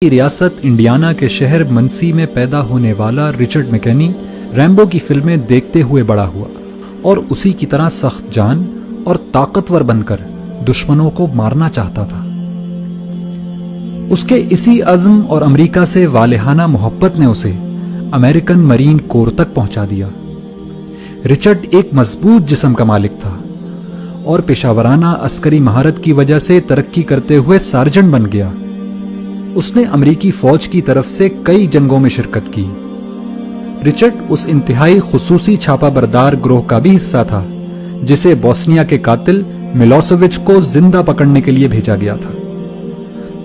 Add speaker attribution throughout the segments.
Speaker 1: ریاست انڈیانا کے شہر منسی میں پیدا ہونے والا رچرڈ میکنی ریمبو کی فلمیں دیکھتے ہوئے بڑا ہوا اور اسی کی طرح سخت جان اور طاقتور بن کر دشمنوں کو مارنا چاہتا تھا۔ اس کے اسی عزم اور امریکہ سے والہانہ محبت نے اسے امریکن مرین کور تک پہنچا دیا۔ رچرڈ ایک مضبوط جسم کا مالک تھا اور پیشہ ورانہ عسکری مہارت کی وجہ سے ترقی کرتے ہوئے سارجنٹ بن گیا۔ اس نے امریکی فوج کی طرف سے کئی جنگوں میں شرکت کی۔ رچرڈ اس انتہائی خصوصی چھاپا بردار گروہ کا بھی حصہ تھا جسے بوسنیا کے قاتل ملوسیوچ کو زندہ پکڑنے کے لیے بھیجا گیا تھا۔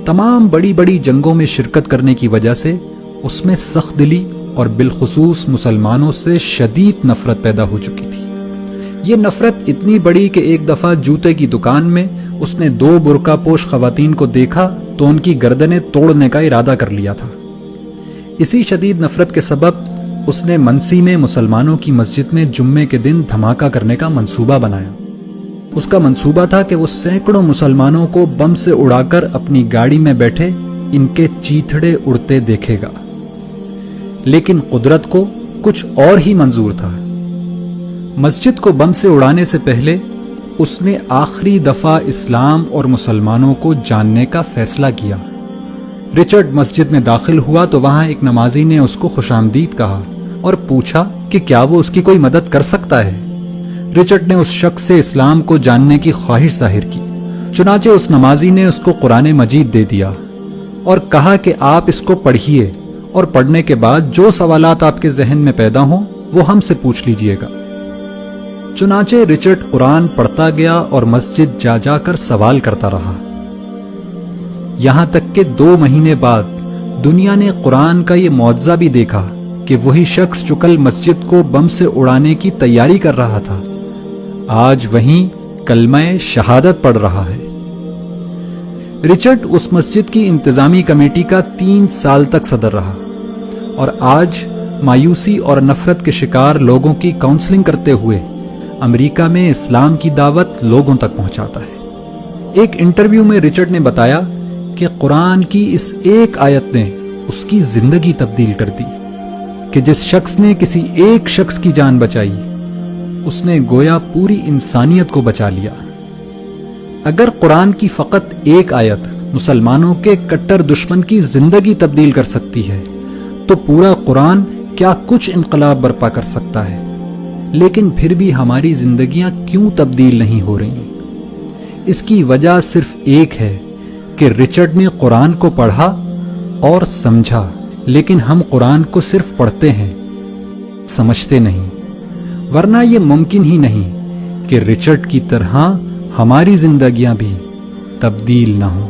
Speaker 1: تمام بڑی بڑی جنگوں میں شرکت کرنے کی وجہ سے اس میں سخت دلی اور بالخصوص مسلمانوں سے شدید نفرت پیدا ہو چکی تھی۔ یہ نفرت اتنی بڑی کہ ایک دفعہ جوتے کی دکان میں اس نے 2 برقع پوش خواتین کو دیکھا تو ان کی گردنیں توڑنے کا ارادہ کر لیا تھا۔ اسی شدید نفرت کے سبب اس نے منسی میں مسلمانوں کی مسجد میں جمعے کے دن دھماکہ کرنے کا منصوبہ بنایا۔ اس کا منصوبہ تھا کہ وہ سینکڑوں مسلمانوں کو بم سے اڑا کر اپنی گاڑی میں بیٹھے ان کے چیتھڑے اڑتے دیکھے گا، لیکن قدرت کو کچھ اور ہی منظور تھا۔ مسجد کو بم سے اڑانے سے پہلے اس نے آخری دفعہ اسلام اور مسلمانوں کو جاننے کا فیصلہ کیا۔ رچرڈ مسجد میں داخل ہوا تو وہاں ایک نمازی نے اس کو خوش آمدید کہا اور پوچھا کہ کیا وہ اس کی کوئی مدد کر سکتا ہے۔ رچرڈ نے اس شخص سے اسلام کو جاننے کی خواہش ظاہر کی، چنانچہ اس نمازی نے اس کو قرآن مجید دے دیا اور کہا کہ آپ اس کو پڑھیے اور پڑھنے کے بعد جو سوالات آپ کے ذہن میں پیدا ہوں وہ ہم سے پوچھ لیجئے گا۔ چنانچہ رچرڈ قرآن پڑھتا گیا اور مسجد جا جا کر سوال کرتا رہا، یہاں تک کہ 2 مہینے بعد دنیا نے قرآن کا یہ معجزہ بھی دیکھا کہ وہی شخص جو کل مسجد کو بم سے اڑانے کی تیاری کر رہا تھا آج وہیں کلمہ شہادت پڑھ رہا ہے۔ رچرڈ اس مسجد کی انتظامی کمیٹی کا 3 سال تک صدر رہا اور آج مایوسی اور نفرت کے شکار لوگوں کی کاؤنسلنگ کرتے ہوئے امریکہ میں اسلام کی دعوت لوگوں تک پہنچاتا ہے۔ ایک انٹرویو میں رچرڈ نے بتایا کہ قرآن کی اس ایک آیت نے اس کی زندگی تبدیل کر دی کہ جس شخص نے کسی ایک شخص کی جان بچائی اس نے گویا پوری انسانیت کو بچا لیا۔ اگر قرآن کی فقط ایک آیت مسلمانوں کے کٹر دشمن کی زندگی تبدیل کر سکتی ہے تو پورا قرآن کیا کچھ انقلاب برپا کر سکتا ہے۔ لیکن پھر بھی ہماری زندگیاں کیوں تبدیل نہیں ہو رہی؟ اس کی وجہ صرف ایک ہے کہ رچرڈ نے قرآن کو پڑھا اور سمجھا، لیکن ہم قرآن کو صرف پڑھتے ہیں، سمجھتے نہیں، ورنہ یہ ممکن ہی نہیں کہ رچرڈ کی طرح ہماری زندگیاں بھی تبدیل نہ ہوں۔